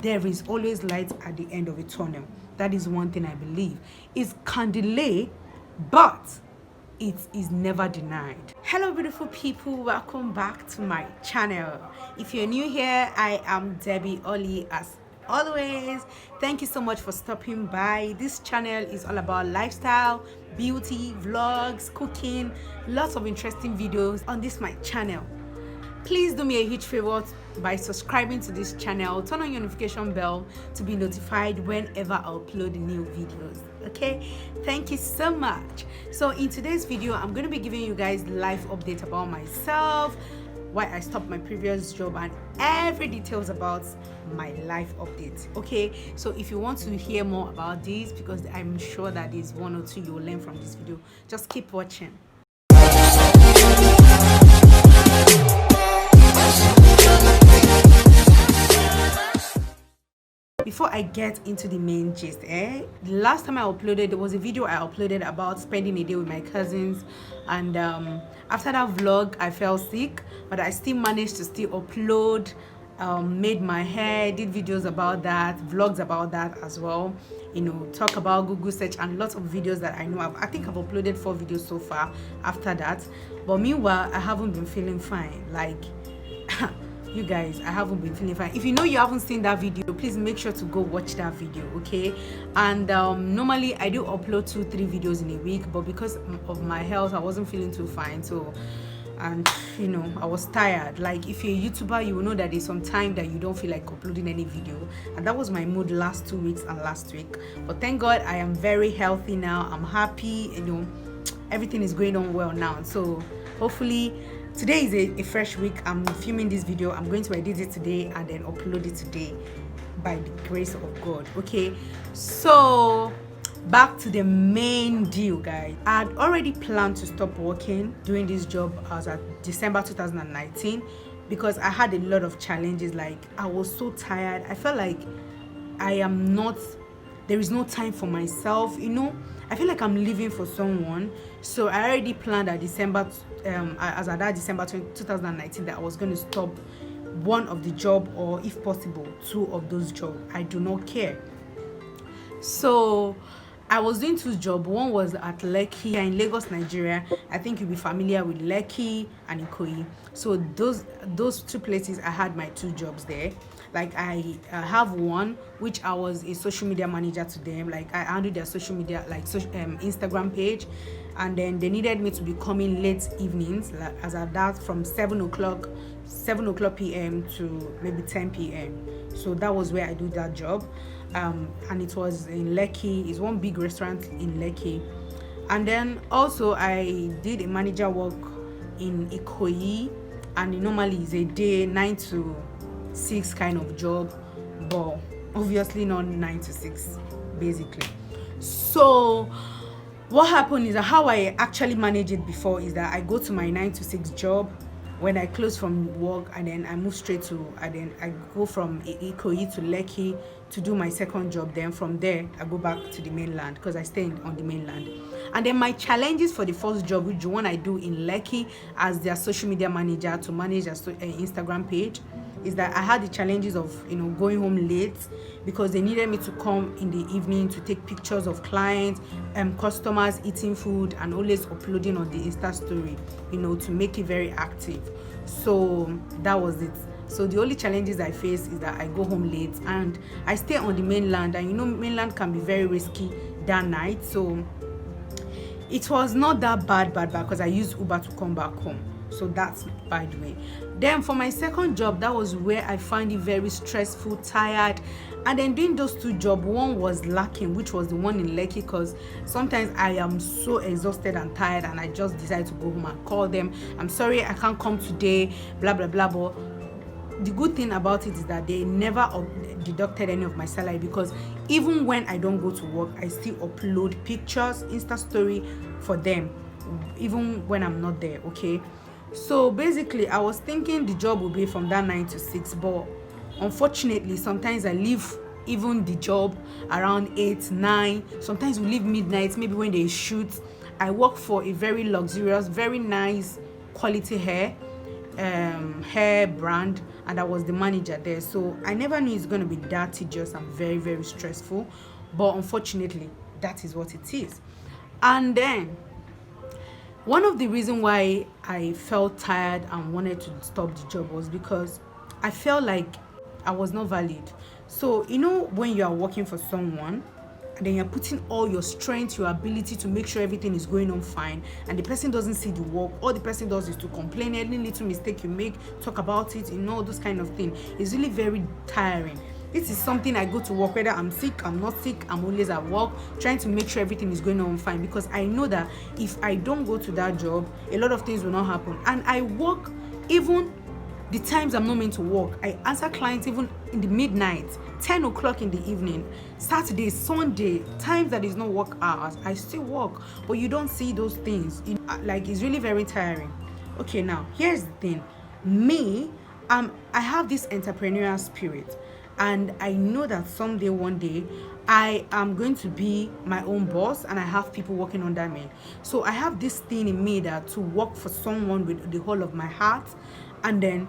there is always light at the end of a tunnel. That is one thing I believe. It can delay, but it is never denied. Hello beautiful people, welcome back to my channel. If you're new here, I am Debbie Oli as always. Thank you so much for stopping by. This channel is all about lifestyle, beauty, vlogs, cooking, lots of interesting videos on this my channel. Please do me a huge favor by subscribing to this channel, turn on your notification bell to be notified whenever I upload new videos. Okay, thank you so much. So in today's video, I'm going to be giving you guys life update about myself, why I stopped my previous job, and every details about my life update. Okay, so if you want to hear more about this, because I'm sure that there's one or two you'll learn from this video, just keep watching. Before I get into the main gist, the last time I uploaded, there was a video I uploaded about spending a day with my cousins, and after that vlog I fell sick, but I still managed to still upload, made my hair, did videos about that, vlogs about that as well, you know, talk about Google search and lots of videos that I know. I think I've uploaded 4 videos so far after that, but meanwhile I haven't been feeling fine. Like you guys, I haven't been feeling fine. If you know you haven't seen that video, please make sure to go watch that video, okay? And normally I do upload 2-3 videos in a week, but because of my health I wasn't feeling too fine. So, and you know, I was tired. Like if you're a YouTuber, you will know that there's some time that you don't feel like uploading any video, and that was my mood last 2 weeks and last week. But thank God I am very healthy now. I'm happy, you know, everything is going on well now. So hopefully today is a fresh week. I'm filming this video, I'm going to edit it today and then upload it today by the grace of God. Okay, so back to the main deal, guys. I had already planned to stop working doing this job as at December 2019 because I had a lot of challenges. Like I was so tired. I felt like there is no time for myself, you know. I feel like I'm living for someone. So I already planned at December 2019 that I was going to stop one of the job, or if possible 2 of those jobs. I do not care. So I was doing 2 jobs. One was at Lekki in Lagos, Nigeria. I think you'll be familiar with Lekki and Ikoyi. So those 2 places, I had my 2 jobs there. Like I have one which I was a social media manager to them. Like I handled their social media, like Instagram page, and then they needed me to be coming late evenings, like as at that from 7 o'clock p.m. to maybe 10 p.m. So that was where I do that job, and it was in Lekki. It's one big restaurant in Lekki. And then also I did a manager work in Ikoyi, and normally it's a day 9 to 6 kind of job, but obviously not 9 to 6 basically. So what happened is that how I actually manage it before is that I go to my 9 to 6 job when I close from work, and then I move straight to, and then I go from Ikoyi to Lekki to do my second job. Then from there I go back to the mainland because I stay on the mainland. And then my challenges for the first job, which the one I do in Lekki as their social media manager to manage their Instagram page, is that I had the challenges of, you know, going home late because they needed me to come in the evening to take pictures of clients and customers eating food, and always uploading on the Insta story, you know, to make it very active. So that was it. So the only challenges I face is that I go home late and I stay on the mainland, and you know, mainland can be very risky that night. So it was not that bad because I used Uber to come back home. So that's by the way. Then for my second job, that was where I find it very stressful, tired. And then doing those 2 jobs, one was lacking, which was the one in Lekki, because sometimes I am so exhausted and tired and I just decide to go home and call them, I'm sorry I can't come today, blah blah blah. But the good thing about it is that they never deducted any of my salary, because even when I don't go to work, I still upload pictures, Insta story for them, even when I'm not there. Okay, so basically I was thinking the job would be from that 9 to 6, but unfortunately sometimes I leave even the job around 8, 9. Sometimes we leave midnight, maybe when they shoot. I work for a very luxurious, very nice quality hair hair brand, and I was the manager there. So I never knew it's going to be that tedious and very, very stressful. But unfortunately, that is what it is. And then one of the reasons why I felt tired and wanted to stop the job was because I felt like I was not valued. So, when you are working for someone and then you're putting all your strength, your ability to make sure everything is going on fine, and the person doesn't see the work, all the person does is to complain, any little mistake you make, talk about it, those kind of things. It's really very tiring. This is something I go to work, whether I'm sick, I'm not sick, I'm always at work, trying to make sure everything is going on fine, because I know that if I don't go to that job, a lot of things will not happen. And I work even the times I'm not meant to work. I answer clients even in the midnight, 10 o'clock in the evening, Saturday, Sunday, times that is not work hours, I still work. But you don't see those things. It's really very tiring. Okay, now, here's the thing. Me, I have this entrepreneurial spirit. And I know that someday, one day, I am going to be my own boss and I have people working under me. So I have this thing in me that to work for someone with the whole of my heart, and then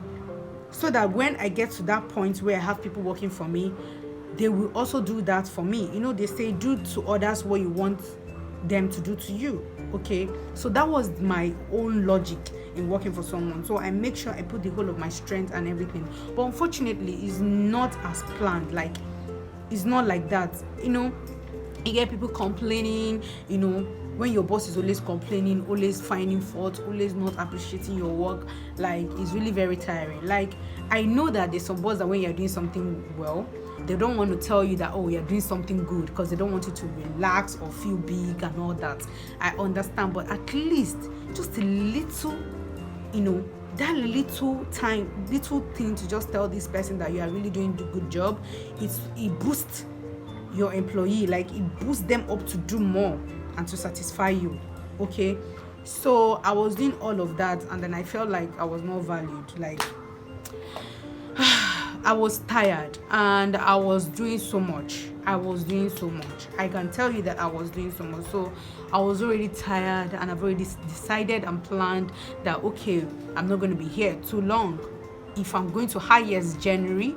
so that when I get to that point where I have people working for me, they will also do that for me. They say do to others what you want them to do to you. Okay, so that was my own logic in working for someone. So I make sure I put the whole of my strength and everything. But unfortunately, it's not as planned. It's not like that. You get people complaining, when your boss is always complaining, always finding fault, always not appreciating your work. It's really very tiring. I know that there's some boss that when you're doing something well, they don't want to tell you that, oh, you're doing something good, because they don't want you to relax or feel big and all that. I understand, but at least just a little, that little thing to just tell this person that you are really doing a good job, it boosts your employee, it boosts them up to do more and to satisfy you. Okay, so I was doing all of that, and then I felt like I was not valued. I was tired and I was doing so much. I can tell you that I was doing so much. So I was already tired, and I've already decided and planned that, okay, I'm not going to be here too long. If I'm going to highest January,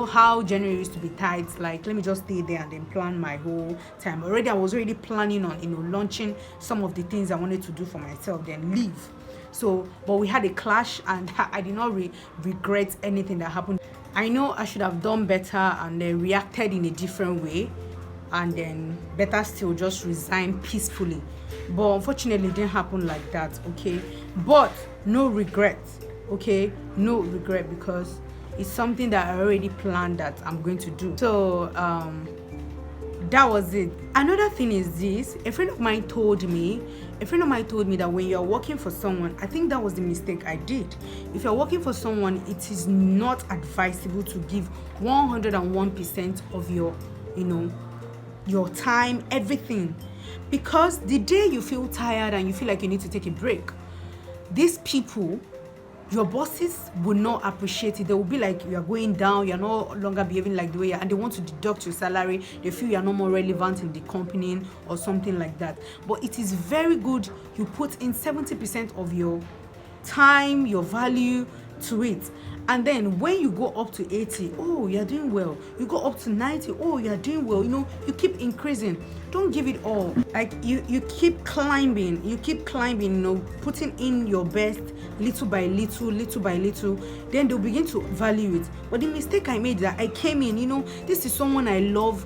how January used to be tight, let me just stay there and then plan my whole time. I was already planning on, launching some of the things I wanted to do for myself, then leave. So, but we had a clash, and I did not regret anything that happened. I know I should have done better and then reacted in a different way, and then better still just resign peacefully. But unfortunately, it didn't happen like that, okay? But no regret, okay? No regret, because it's something that I already planned that I'm going to do. So, that was it. Another thing is this. A friend of mine told me that when you're working for someone, I think that was the mistake I did. If you're working for someone, it is not advisable to give 101% of your time, everything. Because the day you feel tired and you feel like you need to take a break, these people, your bosses, will not appreciate it. They will be like, you are going down, you're no longer behaving like the way you are, and they want to deduct your salary. They feel you're no more relevant in the company or something like that. But it is very good you put in 70% of your time, your value to it. And then when you go up to 80, oh, you're doing well. You go up to 90, oh, you're doing well. You keep increasing. Don't give it all. You keep climbing, putting in your best little by little. Then they'll begin to value it. But the mistake I made, that I came in, this is someone I love,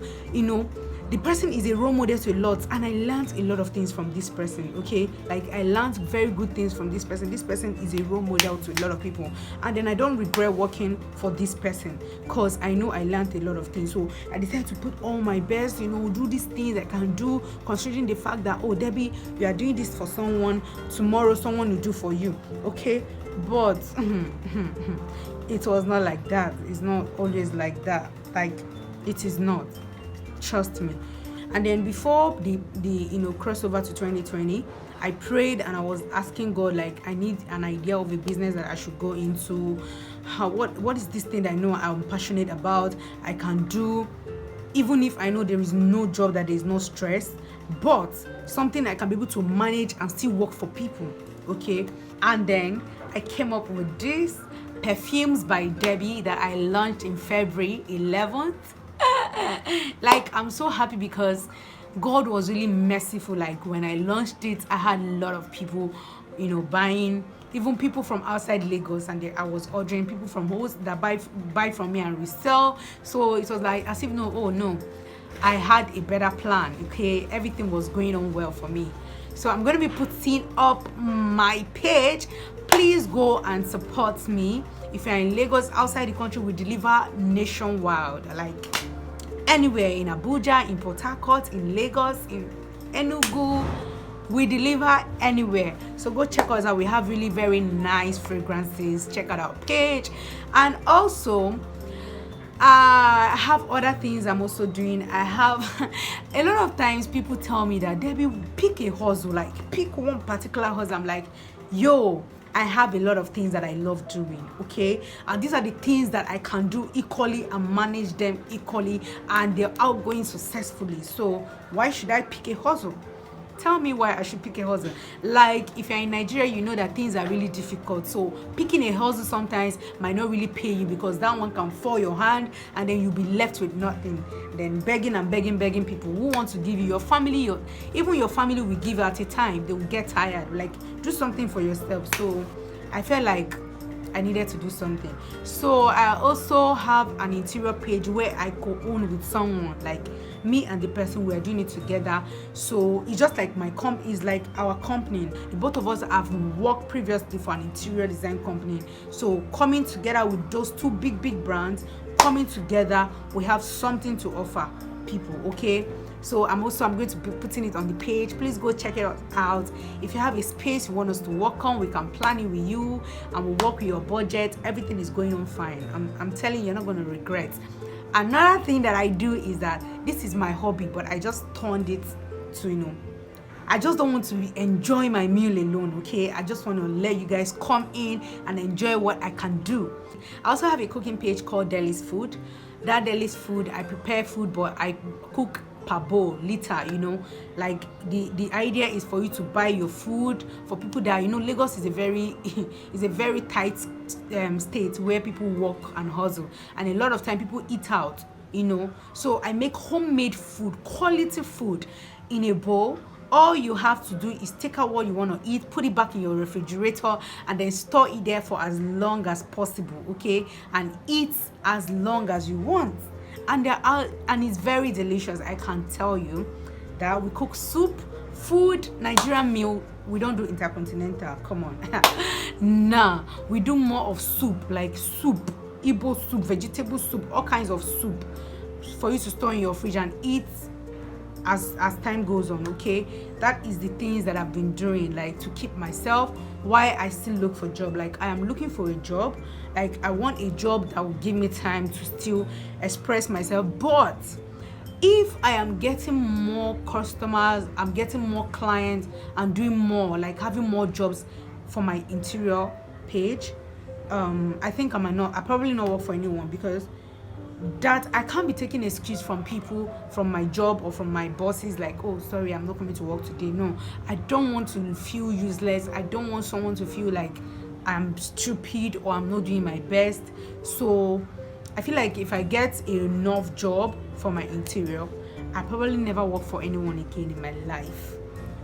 the person is a role model to a lot, and I learned a lot of things from this person, okay? I learned very good things from this person. This person is a role model to a lot of people, and then I don't regret working for this person, because I know I learned a lot of things. So I decided to put all my best, do these things I can do, considering the fact that, oh, Debbie, you are doing this for someone, tomorrow someone will do for you, okay? But it was not like that. It's not always like that. It is not. Trust me. And then before the crossover to 2020, I prayed and I was asking God, I need an idea of a business that I should go into. What is this thing that I know I'm passionate about, I can do, even if I know there is no job, that there is no stress, but something I can be able to manage and still work for people, okay? And then I came up with this Perfumes by Debbie that I launched in February 11th. Like, I'm so happy because God was really merciful. Like, when I launched it, I had a lot of people, buying, even people from outside Lagos, and I was ordering people from hosts that buy from me and resell. So it was like as if no, I had a better plan. Okay, everything was going on well for me. So I'm going to be putting up my page. Please go and support me. If you're in Lagos, outside the country, we deliver nationwide, like anywhere, in Abuja, in Port Harcourt, in Lagos, in Enugu. We deliver anywhere. So go check us out. We have really very nice fragrances. Check out our page. And also, I have other things I'm also doing. I have a lot of times people tell me that, Debbie, pick a hustle, like pick one particular hustle. I'm like, yo, I have a lot of things that I love doing, okay? And these are the things that I can do equally and manage them equally, and they're outgoing successfully. So why should I pick a hustle? Tell me why I should pick a hustle. Like, if you're in Nigeria, you know that things are really difficult. So picking a hustle sometimes might not really pay you, because that one can fall your hand and then you'll be left with nothing. Then begging people who want to give you. Your family, even your family will give at a time. They will get tired. Like, do something for yourself. So I felt like I needed to do something. So I also have an interior page where I co-own with someone, like me and the person, we are doing it together. So it's just like is like our company. The both of us have worked previously for an interior design company. So coming together with those two big brands, coming together, we have something to offer people, okay? So I'm going to be putting it on the page. Please go check it out. If you have a space you want us to work on, we can plan it with you and we'll work with your budget. Everything is going on fine. I'm telling you, you're not going to regret. Another thing that I do is that this is my hobby, but I just turned it to, I just don't want to enjoy my meal alone, okay? I just want to let you guys come in and enjoy what I can do. I also have a cooking page called Deli's Food. That Deli's Food, I prepare food, but I cook per bowl, liter, like the idea is for you to buy your food. For people that, Lagos is a very is a very tight state where people work and hustle, and a lot of time people eat out, so I make homemade food, quality food in a bowl. All you have to do is take out what you want to eat, put it back in your refrigerator, and then store it there for as long as possible, okay? And eat as long as you want. And it's very delicious. I can tell you that we cook soup, food, Nigerian meal. We don't do intercontinental. Come on. Nah, we do more of soup, like soup, Igbo soup, vegetable soup, all kinds of soup for you to store in your fridge and eat as time goes on, okay? That is the things that I've been doing, like to keep myself while I still look for a job. Like, I am looking for a job. Like, I want a job that will give me time to still express myself. But if I am getting more customers, I'm getting more clients, I'm doing more, like having more jobs for my interior page, I think I probably not work for anyone, because that I can't be taking excuse from people, from my job or from my bosses, like, oh, sorry, I'm not coming to work today. No, I don't want to feel useless. I don't want someone to feel like I'm stupid or I'm not doing my best. So I feel like if I get enough job for my interior, I probably never work for anyone again in my life.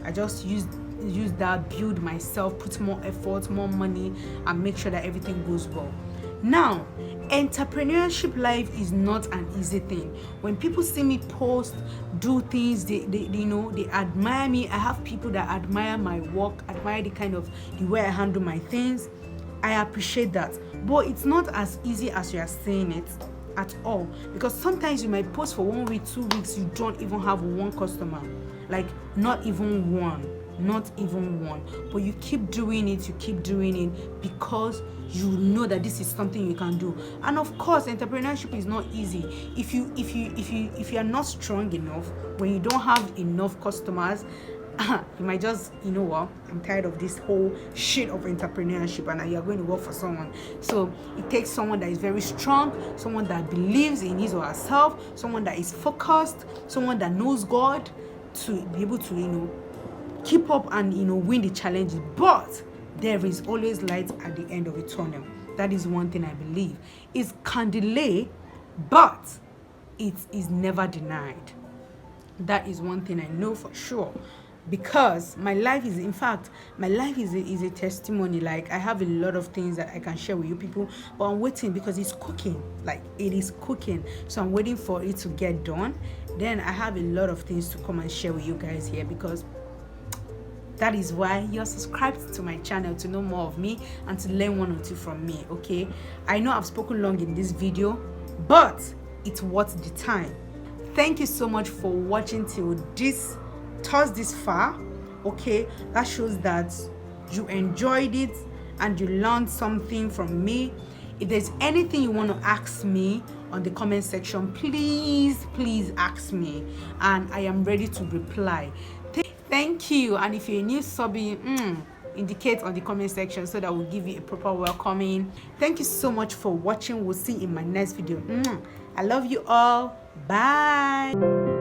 I just use that, build myself, put more effort, more money, and make sure that everything goes well. Now, entrepreneurship life is not an easy thing. When people see me post, do things, they admire me. I have people that admire my work, admire the way I handle my things. I appreciate that. But it's not as easy as you are saying it at all. Because sometimes you might post for 1 week, 2 weeks, you don't even have one customer. Like, not even one. But you keep doing it because you know that this is something you can do. And of course, entrepreneurship is not easy. If you are not strong enough, when you don't have enough customers, you might just, what, I'm tired of this whole shit of entrepreneurship, and you're going to work for someone. So it takes someone that is very strong, someone that believes in his or herself, someone that is focused, someone that knows God, to be able to keep up and win the challenges. But there is always light at the end of a tunnel. That is one thing I believe. It can delay, but it is never denied. That is one thing I know for sure, because my life is, in fact, my life is a testimony. Like, I have a lot of things that I can share with you people, but I'm waiting because it's cooking. Like, it is cooking, so I'm waiting for it to get done. Then I have a lot of things to come and share with you guys here, because that is why you're subscribed to my channel, to know more of me and to learn one or two from me. Okay, I know I've spoken long in this video, but it's worth the time. Thank you so much for watching till this far. Okay, that shows that you enjoyed it and you learned something from me. If there's anything you want to ask me on the comment section, please ask me, and I am ready to reply. Thank you. And if you're a new subby, indicate on the comment section so that we'll give you a proper welcoming. Thank you so much for watching. We'll see you in my next video. I love you all. Bye.